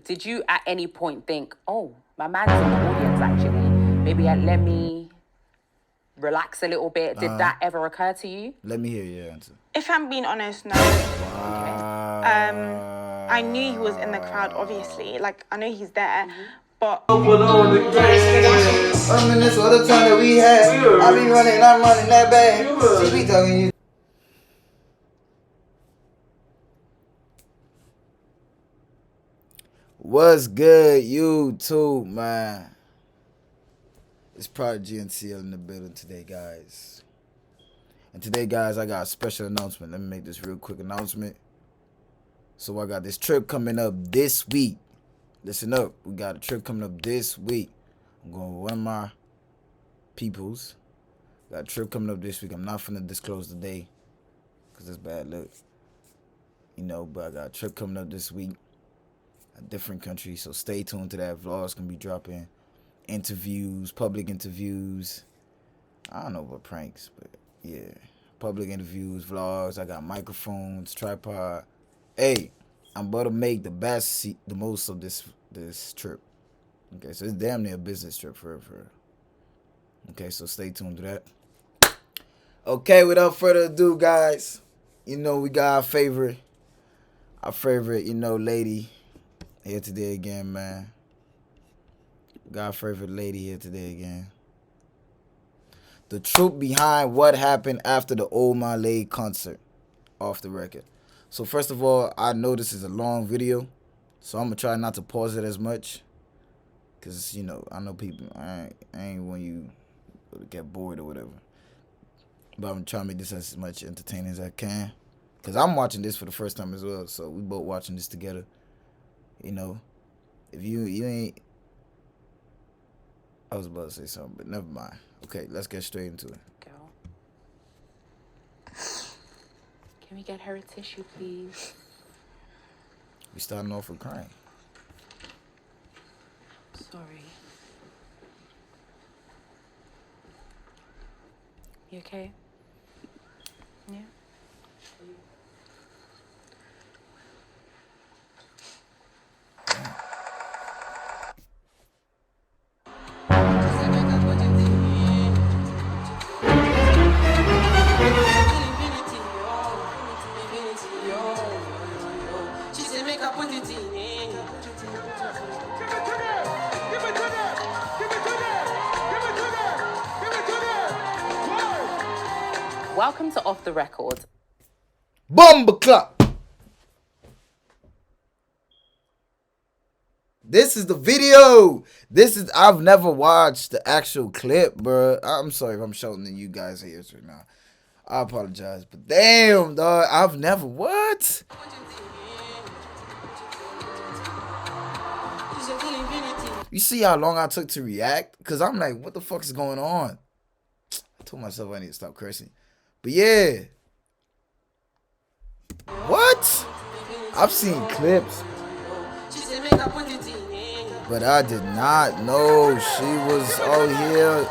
Did you at any point think, oh, my man's in the audience actually? Maybe let me relax a little bit. Did that ever occur to you? Let me hear your answer. If I'm being honest, no. I knew he was in the crowd, obviously. Like, I know he's there, but... Reminisce all the time that we had. I be running, I'm running that bad. She be talking you. What's good, YouTube, man? It's Prodigy NCL in the building today, guys. And today, guys, I got a special announcement. Let me make this real quick announcement. So I got this trip coming up this week. Listen up. We got a trip coming up this week. I'm going with one of my peoples. Got a trip coming up this week. I'm not finna disclose the day because it's bad luck. You know, but I got a trip coming up this week. A different country. So stay tuned to that. Vlogs gonna be dropping. Interviews, public interviews. I don't know about pranks, but yeah. Public interviews, vlogs. I got microphones, tripod. Hey, I'm about to make the most of this trip. Okay, so it's damn near a business trip for real. Okay, so stay tuned to that. Okay, without further ado, guys, you know we got our favorite, lady here today again, man. We got our favorite lady here today again. The truth behind what happened after the Omah concert, off the record. So first of all, I know this is a long video, so I'm gonna try not to pause it as much, cause you know I know people. I ain't want you to get bored or whatever. But I'm trying to make this as much entertaining as I can, cause I'm watching this for the first time as well. So we both watching this together. You know, if you ain't, I was about to say something, but never mind. Okay, let's get straight into it. Girl. Can we get her a tissue, please? We starting off with crying. Sorry. You okay? Yeah? Welcome to Off the Record. Bumbleclap! This is the video. I've never watched the actual clip, bro. I'm sorry if I'm shouting at you guys' ears right now. I apologize, but damn, dog, I've never, what? You see how long I took to react? Because I'm like, what the fuck is going on? I told myself I need to stop cursing. But yeah. What? I've seen clips. But I did not know she was out here.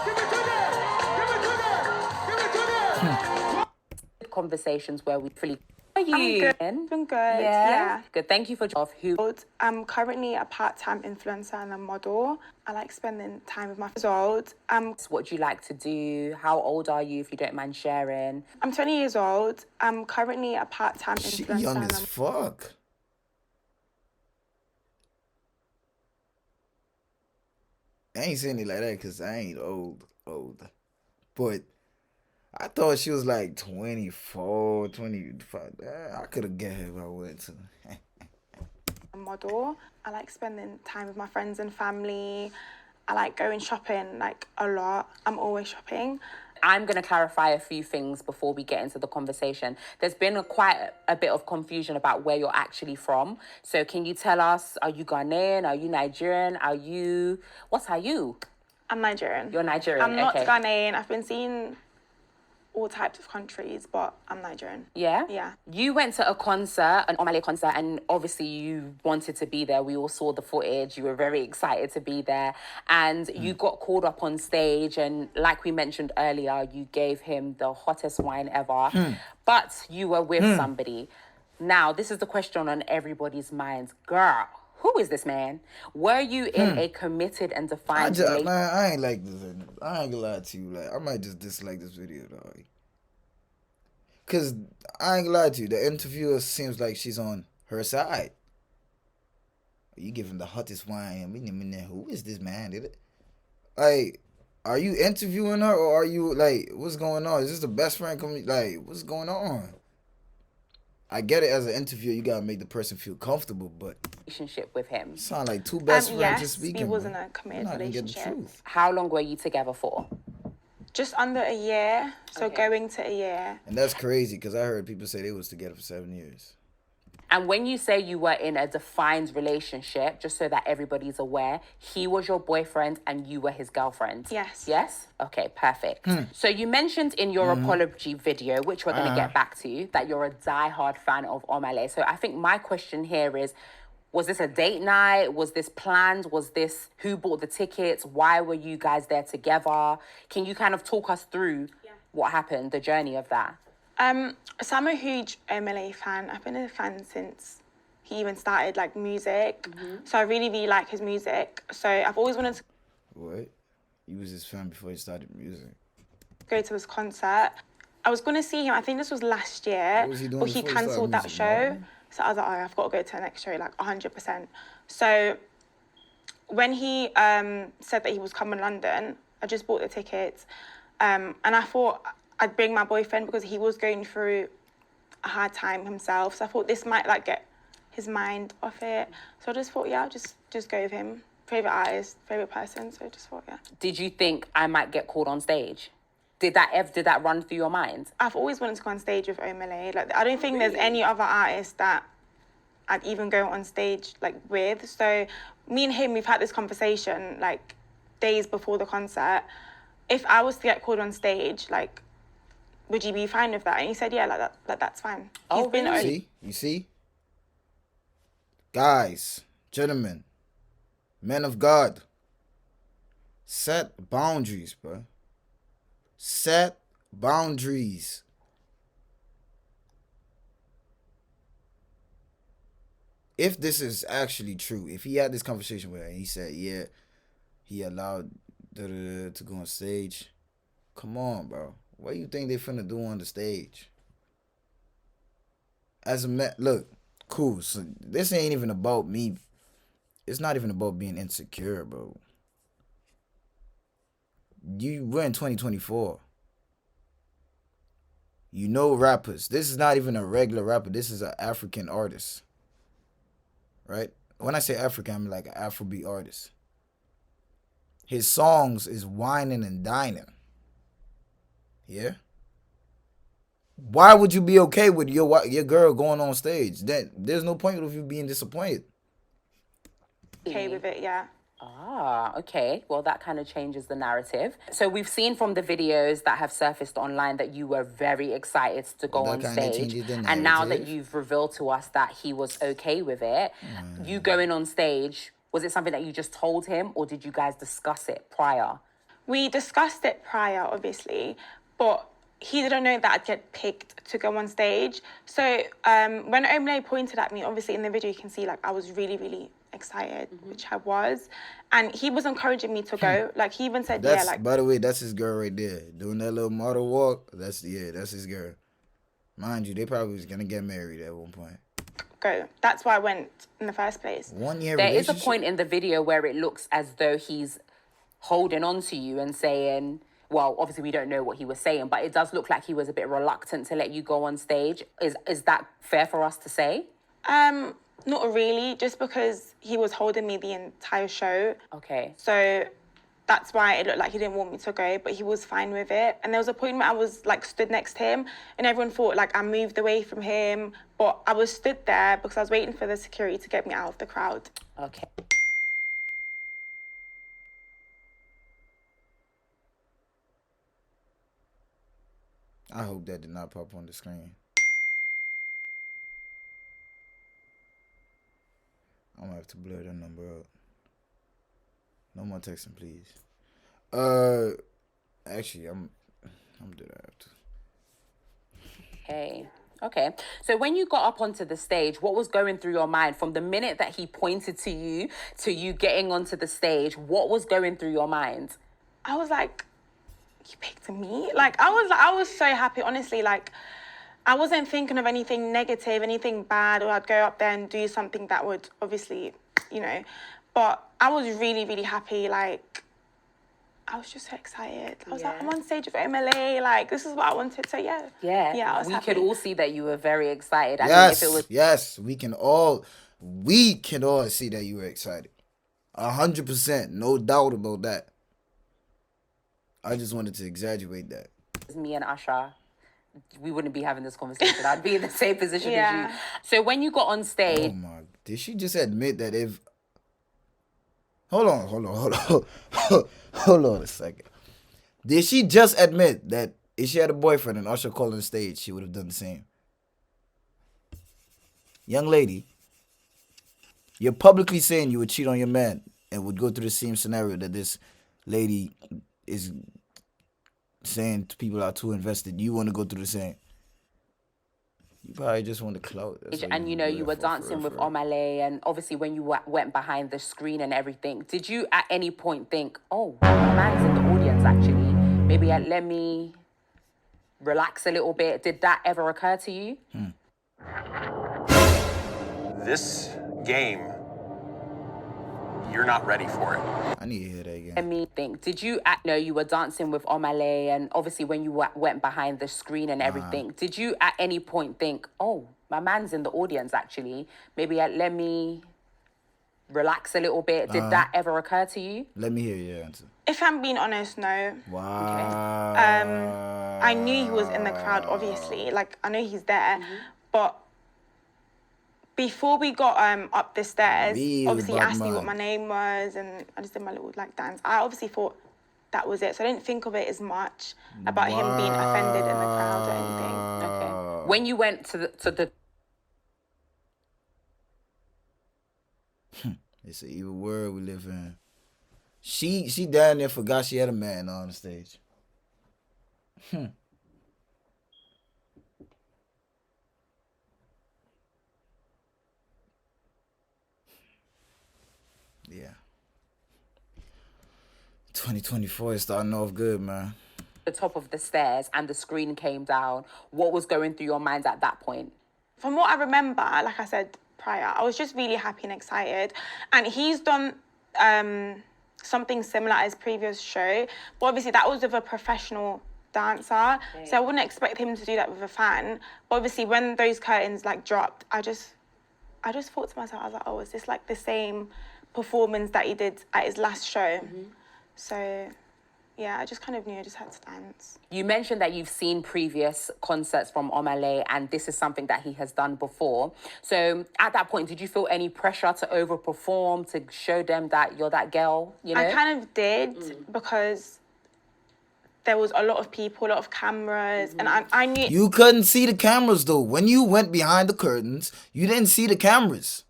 Conversations where we fully... How are you? I'm good. Yeah. Good. Thank you for who. I'm currently a part-time influencer and a model. I like spending time with my friends. What do you like to do? How old are you, if you don't mind sharing? I'm 20 years old. I'm currently a part-time influencer. She young as fuck. I ain't saying it like that because I ain't old. But I thought she was like 24, 25. I could have guessed if I went to. A model. I like spending time with my friends and family. I like going shopping, like, a lot. I'm always shopping. I'm going to clarify a few things before we get into the conversation. There's been quite a bit of confusion about where you're actually from. So can you tell us, are you Ghanaian? Are you Nigerian? What are you? I'm Nigerian. You're Nigerian, I'm not okay. Ghanaian. I've been seeing all types of countries, but I'm Nigerian. Yeah? Yeah. You went to a concert, an Omah concert, and obviously you wanted to be there. We all saw the footage. You were very excited to be there. And you got called up on stage, and like we mentioned earlier, you gave him the hottest wine ever. But you were with somebody. Now, this is the question on everybody's minds. Girl, who is this man? Were you in a committed and defined relationship? Man, I ain't like this. I ain't gonna lie to you. Like, I might just dislike this video, dog. Cause I ain't gonna lie to you. The interviewer seems like she's on her side. You giving the hottest wine. Who is this man? Like, are you interviewing her or are you like, what's going on? Is this the best friend coming? Like, what's going on? I get it, as an interviewer, you gotta make the person feel comfortable, but Relationship with him. sound like two best friends Yes, just speaking. he wasn't bro. a committed You're not gonna get the relationship. truth. How long were you together for? Just under a year, so Okay. going to a year. And that's crazy because I heard people say they was together for 7 years. And when you say you were in a defined relationship, just so that everybody's aware, he was your boyfriend and you were his girlfriend? Yes. Yes? Okay, perfect. So you mentioned in your apology video, which we're going to get back to, that you're a diehard fan of Omah. So I think my question here is, was this a date night? Was this planned? Was this who bought the tickets? Why were you guys there together? Can you kind of talk us through what happened, the journey of that? So I'm a huge Omah fan. I've been a fan since he even started like music. So I really, really like his music. So I've always wanted to What? You was his fan before he started music. go to his concert. I was going to see him, I think this was last year, What was he doing but he before he started cancelled that music, show. Martin? So I was like, oh, I've got to go to the next show, like 100%. So when he said that he was coming to London, I just bought the tickets. And I thought I'd bring my boyfriend because he was going through a hard time himself. So I thought this might like get his mind off it. So I just thought, yeah, I'll just go with him. Favourite artist, favourite person. So I just thought, yeah. Did you think I might get called on stage? Did that run through your mind? I've always wanted to go on stage with Omah. Like, I don't think there's any other artist that I'd even go on stage like with. So me and him, we've had this conversation like days before the concert. If I was to get called on stage, like, would you be fine with that? And he said, yeah, that's fine. Oh, He's been really? only You see? Guys, gentlemen, men of God, set boundaries, bro. Set boundaries. If this is actually true, if he had this conversation with her and he said, yeah, he allowed to go on stage, come on, bro. What do you think they finna do on the stage? As a man, look, cool. So this ain't even about me. It's not even about being insecure, bro. We're in 2024. You know rappers. This is not even a regular rapper. This is an African artist. Right? When I say African, I mean like an Afrobeat artist. His songs is whining and dining. Yeah? Why would you be okay with your girl going on stage? There's no point of you being disappointed. okay with it, yeah. Ah, okay. Well, that kind of changes the narrative. So we've seen from the videos that have surfaced online that you were very excited to go That on kinda stage. changes the And now that narrative. you've revealed to us that he was okay with it, you going on stage, was it something that you just told him or did you guys discuss it prior? We discussed it prior, obviously, but he didn't know that I'd get picked to go on stage. So when Omah pointed at me, obviously in the video you can see like I was really, really excited, which I was. And he was encouraging me to go. Like he even said, That's, yeah, like, by the way, that's his girl right there. Doing that little model walk. That's his girl. Mind you, they probably was gonna get married at one point. go. That's why I went in the first place. 1 year There is relationship. a point in the video where it looks as though he's holding on to you and saying, well, obviously we don't know what he was saying, but it does look like he was a bit reluctant to let you go on stage. Is that fair for us to say? Not really, just because he was holding me the entire show. Okay. So that's why it looked like he didn't want me to go, but he was fine with it. And there was a point where I was like stood next to him and everyone thought like I moved away from him, but I was stood there because I was waiting for the security to get me out of the crowd. Okay. I hope that did not pop on the screen. I'm gonna have to blur that number out. No more texting, please. Actually, I'm do that after. Okay. Okay. So when you got up onto the stage, what was going through your mind from the minute that he pointed to you getting onto the stage? What was going through your mind? I was like, you picked me? Like, I was so happy, honestly. Like, I wasn't thinking of anything negative, anything bad, or I'd go up there and do something that would obviously, you know. But I was really, really happy. Like, I was just so excited. I was like, I'm on stage with MLA. Like, this is what I wanted. So, yeah. Yeah. I was We happy. could all see that you were very excited. I Yes, mean, if it was yes, we can all see that you were excited. 100%, no doubt about that. I just wanted to exaggerate that. me and Asha, we wouldn't be having this conversation. I'd be in the same position as Yeah. you. So when you got on stage, Oh my! Did she just admit that if? Hold on, hold on a second. Did she just admit that if she had a boyfriend and Usher called on stage, she would have done the same? Young lady, you're publicly saying you would cheat on your man and would go through the same scenario that this lady is saying to people are too invested. You want to go through the same. You probably just want to clout. and you were dancing with Omah, and obviously when you went behind the screen and everything, did you at any point think, oh, my man's in the audience actually? Maybe let me relax a little bit. Did that ever occur to you? This game, you're not ready for it. I need to hear that again. Let me think. Did you you were dancing with Omah, and obviously when you went behind the screen and everything, did you at any point think, oh, my man's in the audience actually? Maybe let me relax a little bit. Did that ever occur to you? Let me hear your answer. If I'm being honest, no. Wow. I knew he was in the crowd, obviously. Like, I know he's there. But before we got up the stairs, Real obviously he bad asked me what man. my name was, and I just did my little like dance. I obviously thought that was it, so I didn't think of it as much about him being offended in the crowd or anything. Okay. When you went to the It's an evil world we live in. She down there forgot she had a man on the stage. Yeah. 2024 is starting off good, man. top of the stairs and the screen came down, what was going through your mind at that point? From what I remember, like I said prior, I was just really happy and excited. And he's done something similar as previous show, but obviously that was with a professional dancer. So I wouldn't expect him to do that with a fan. But obviously when those curtains like dropped, I just thought to myself, I was like, oh, is this like the same performance that he did at his last show? So yeah, I just kind of knew I just had to dance. You mentioned that you've seen previous concerts from Omah, and this is something that he has done before. So at that point, did you feel any pressure to overperform, to show them that you're that girl, you know? I kind of did because there was a lot of people, a lot of cameras, and I knew... You couldn't see the cameras, though. When you went behind the curtains, you didn't see the cameras.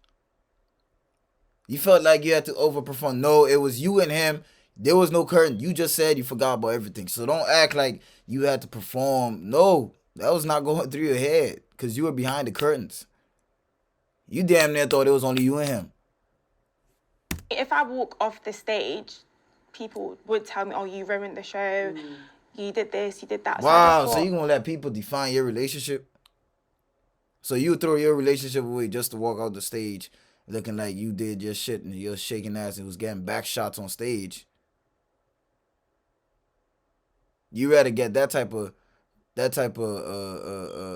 You felt like you had to overperform. No, it was you and him. There was no curtain. You just said you forgot about everything. So don't act like you had to perform. No, that was not going through your head because you were behind the curtains. You damn near thought it was only you and him. If I walk off the stage, people would tell me, oh, you ruined the show. You did this, you did that. Wow, so so you going to let people define your relationship? So you throw your relationship away just to walk out the stage looking like you did your shit and you're shaking ass and was getting back shots on stage. You rather get that type of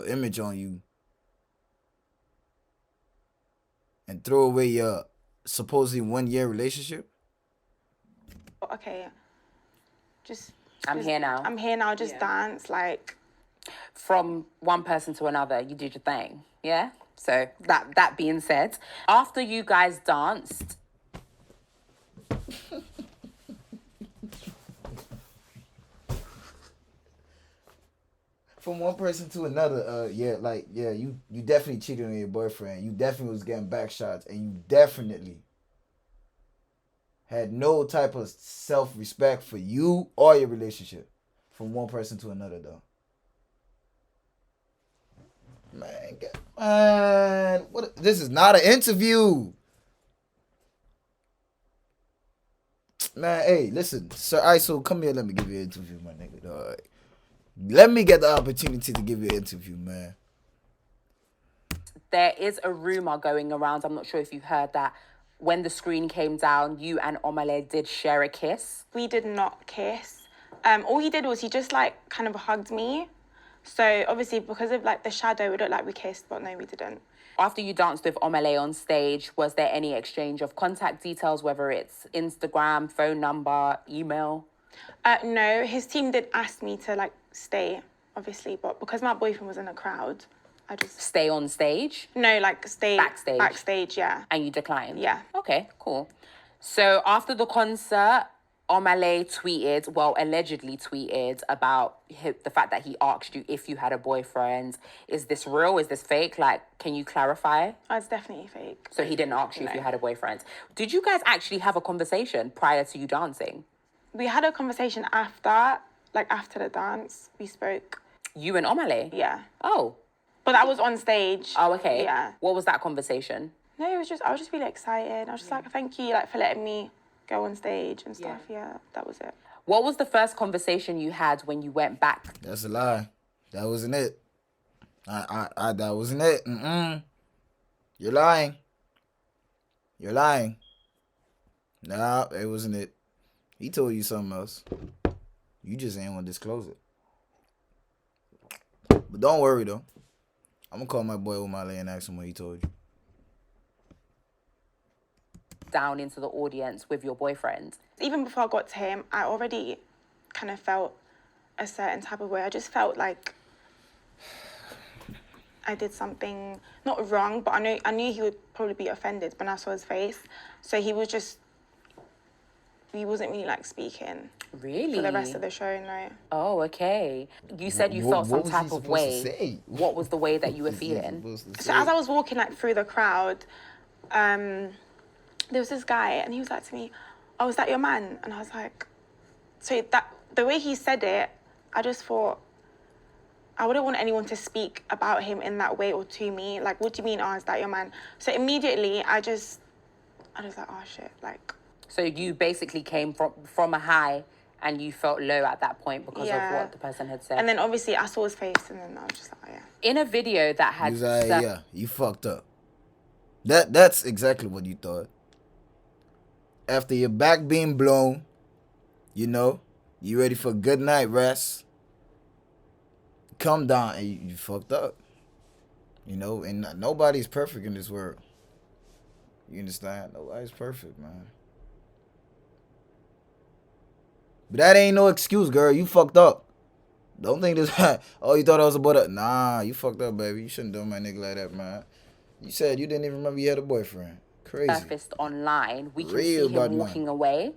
image on you and throw away your supposedly 1 year relationship? okay, just I'm here now. I'm here now, just dance, like... From one person to another, you did your thing, yeah? So that being said, after you guys danced... From one person to another, you definitely cheated on your boyfriend. You definitely was getting back shots, and you definitely had no type of self-respect for you or your relationship. From one person to another, though. Man, what? This is not an interview. Man, hey, listen, Sir ISO, come here. Let me give you an interview, my nigga. Dog. Let me get the opportunity to give you an interview, man. There is a rumor going around. I'm not sure if you heard that. When the screen came down, you and Omah did share a kiss. We did not kiss. All he did was he just like kind of hugged me. So obviously because of like the shadow, it looked like we kissed, but no, we didn't. After you danced with Omah on stage, was there any exchange of contact details, whether it's Instagram, phone number, email? No, his team did ask me to like stay, obviously, but because my boyfriend was in the crowd, I just... Stay on stage? No, like stay... Backstage? Backstage, yeah. And you declined? Yeah. Okay, cool. So after the concert, Omah tweeted, well, allegedly tweeted about the fact that he asked you if you had a boyfriend. Is this real? Is this fake? Like, can you clarify? Oh, it's definitely fake. So he didn't ask you if you had a boyfriend. Did you guys actually have a conversation prior to you dancing? We had a conversation after, like after the dance, we spoke. You and Omah? Yeah. Oh. But that was on stage. Oh, okay. Yeah. What was that conversation? No, I was just really excited. I was just like, thank you, like, for letting me go on stage and stuff. Yeah, that was it. What was the first conversation you had when you went back? That's a lie. That wasn't it. That wasn't it. You're lying. You're lying. Nah, it wasn't it. He told you something else. You just ain't want to disclose it. But don't worry, though. I'm going to call my boy Omah and ask him what he told you. Down into the audience with your boyfriend? Even before I got to him, I already kind of felt a certain type of way. I just felt like I did something not wrong, but I knew he would probably be offended when I saw his face. So he wasn't really like speaking. Really? For the rest of the show, no. Oh, okay. You said you felt some type of way. What was the way that you were feeling? So as I was walking like through the crowd, there was this guy and he was like to me, "Oh, is that your man?" And I was like, so that the way he said it, I just thought, I wouldn't want anyone to speak about him in that way or to me. Like, what do you mean, oh, is that your man? So immediately I was like, oh shit, like. So you basically came from a high and you felt low at that point because of what the person had said. And then obviously I saw his face and then I was just like, oh, yeah. In a video that had... He was like, yeah, you fucked up. That's exactly what you thought. After your back being blown, you know, you ready for a good night rest. Come down and you fucked up. You know, and nobody's perfect in this world. You understand? Nobody's perfect, man. But that ain't no excuse, girl. You fucked up. Don't think this... Oh, you thought I was about to... Nah, you fucked up, baby. You shouldn't do my nigga like that, man. You said you didn't even remember you had a boyfriend. Crazy. Surfaced online. We can see him walking away.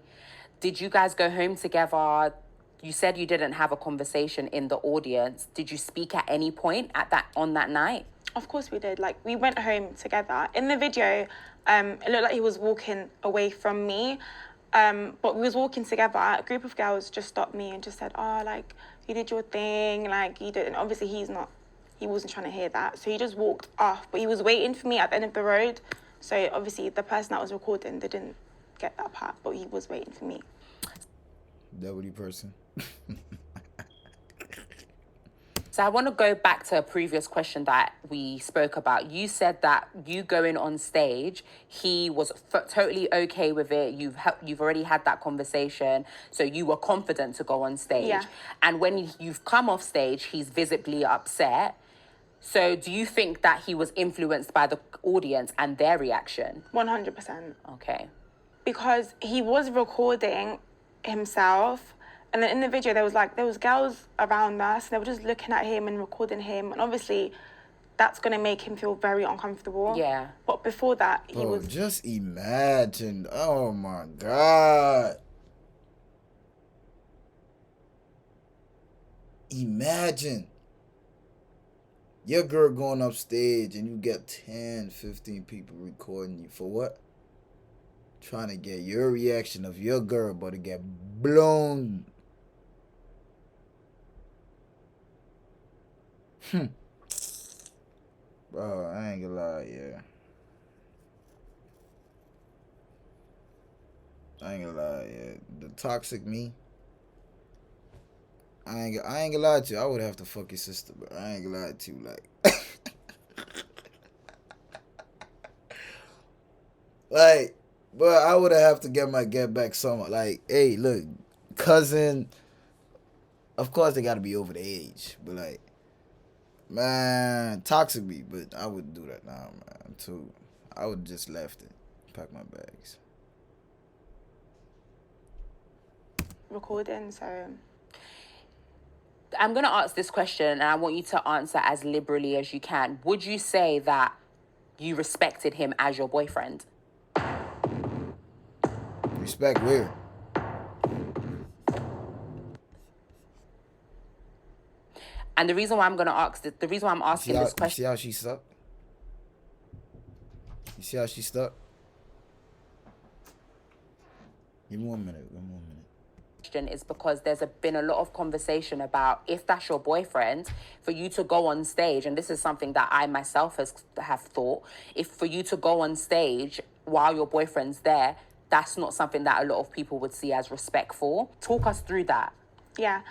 Did you guys go home together? You said you didn't have a conversation in the audience. Did you speak at any point on that night? Of course we did. Like, we went home together. In the video, it looked like he was walking away from me. But we was walking together. A group of girls just stopped me and just said, oh, like, you did your thing. Like, you did. And obviously he wasn't trying to hear that. So he just walked off. But he was waiting for me at the end of the road. So obviously the person that was recording, they didn't get that part, but he was waiting for me. W person. So I want to go back to a previous question that we spoke about. You said that you going on stage, he was totally okay with it. You've already had that conversation, so you were confident to go on stage. Yeah. And when you've come off stage, he's visibly upset. So do you think that he was influenced by the audience and their reaction? 100%. Okay. Because he was recording himself. And then in the video, there was girls around us. And they were just looking at him and recording him. And obviously, that's going to make him feel very uncomfortable. Yeah. But before that, he was... Just imagine. Oh, my God. Imagine. Your girl going up stage and you get 10, 15 people recording you. For what? Trying to get your reaction of your girl about to get blown. Bro, I ain't gonna lie, yeah. I ain't gonna lie, yeah. The toxic me. I ain't gonna lie to you. I would have to fuck your sister, but I ain't gonna lie to you, like, like, but I would have to get back some. Like, hey, look, cousin. Of course, they gotta be over the age, but like, man, toxic me. But I wouldn't do that now, man. Too, I would just left it, pack my bags. Recording, so I'm going to ask this question and I want you to answer as liberally as you can. Would you say that you respected him as your boyfriend? Respect where? And the reason why I'm going to ask the reason why I'm asking this You question. see how she stuck? You see how she stuck? Give me 1 minute. Is because been a lot of conversation about if that's your boyfriend, for you to go on stage, and this is something that I myself have thought, if for you to go on stage while your boyfriend's there, that's not something that a lot of people would see as respectful. Talk us through that. yeah.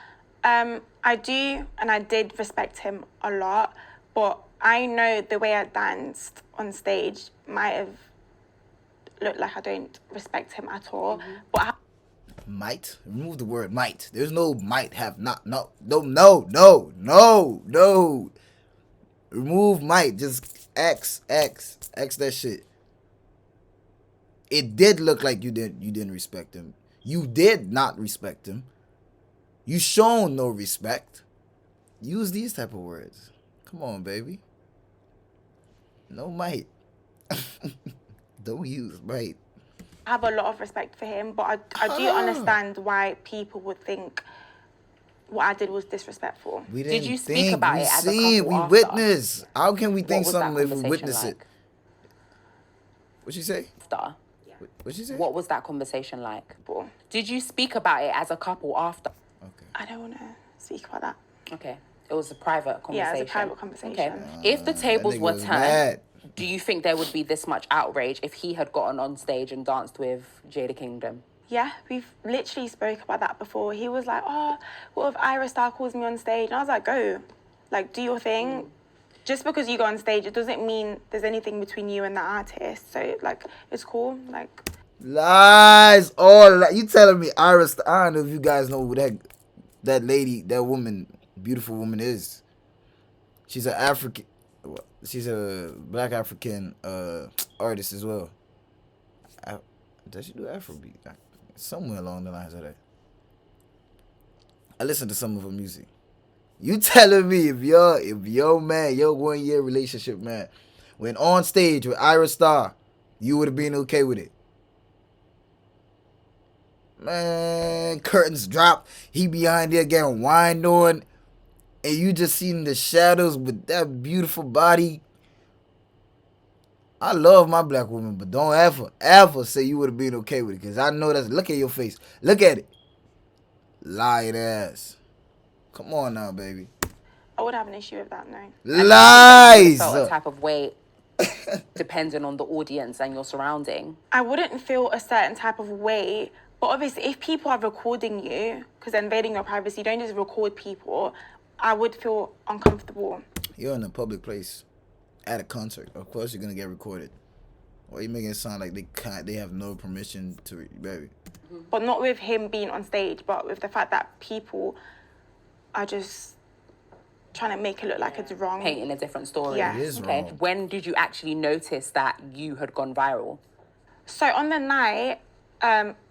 I do, and I did respect him a lot, but I know the way I danced on stage might have looked like I don't respect him at all. But Might. Remove the word might. There's no might have not. No. Remove might. Just X that shit. It did look like you didn't respect him. You did not respect him. You shown no respect. Use these type of words. Come on, baby. No might. Don't use might. I have a lot of respect for him, but I do understand why people would think what I did was disrespectful. We Did you speak about it as a couple We after? witness. How can we think What was that something if we conversation witness like? it? What she say? After. What she say? What was that conversation like? But Did you speak about it as a couple after? Okay. I don't want to speak about that. Okay. It was a private conversation. Yeah, it was a private conversation. Okay. If the tables nigga were was turned, mad. do you think there would be this much outrage if he had gotten on stage and danced with Jada Kingdom? Yeah, we've literally spoke about that before. He was like, oh, what if Ira Star calls me on stage? And I was like, go. Like, do your thing. Just because you go on stage, it doesn't mean there's anything between you and the artist. So, like, it's cool. Like, Lies. All you telling me Iris? I don't know if you guys know who that lady, that woman, beautiful woman is. She's an African. She's a black African artist as well. Does she do Afrobeat? Somewhere along the lines of that. I listen to some of her music. You telling me if your man, your 1 year relationship man, went on stage with Ira Star, you would have been okay with it? Man, curtains drop. He behind there getting whined on, and you just seen the shadows with that beautiful body. I love my black woman, but don't ever say you would have been okay with it, because I know that's. Look at your face. Look at it. Lying ass. Come on now, baby. I would have an issue with that, no. Lies. Felt a type of way, depending on the audience and your surrounding. I wouldn't feel a certain type of way, but obviously if people are recording you, because they're invading your privacy, you don't just record people, I would feel uncomfortable. You're in a public place, at a concert. Of course you're gonna get recorded. Why you making it sound like they have no permission to, baby? But not with him being on stage, but with the fact that people are just trying to make it look like it's wrong. Painting a different story. Yeah. It is Okay. wrong. When did you actually notice that you had gone viral? So on the night,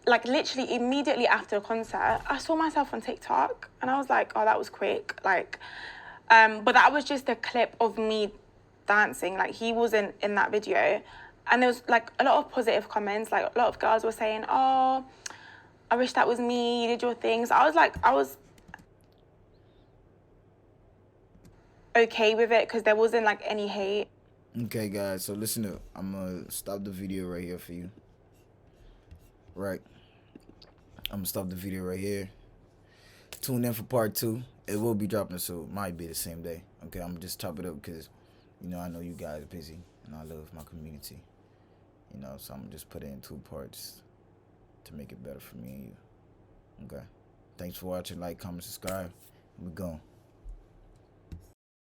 like literally immediately after the concert, I saw myself on TikTok and I was like, oh, that was quick. Like, but that was just a clip of me dancing. Like he wasn't in that video. And there was like a lot of positive comments. Like a lot of girls were saying, oh, I wish that was me. You did your things. I was okay with it because there wasn't like any hate. Okay, guys, so listen up. I'm gonna stop the video right here for you. Right. I'm gonna stop the video right here. Tune in for part 2. It will be dropping, so it might be the same day. Okay, I'm gonna just chop it up because You know, I know you guys busy, and I love my community. You know, so I'm gonna just put it in 2 parts to make it better for me and you. Okay. Thanks for watching. Like, comment, subscribe. We're gone.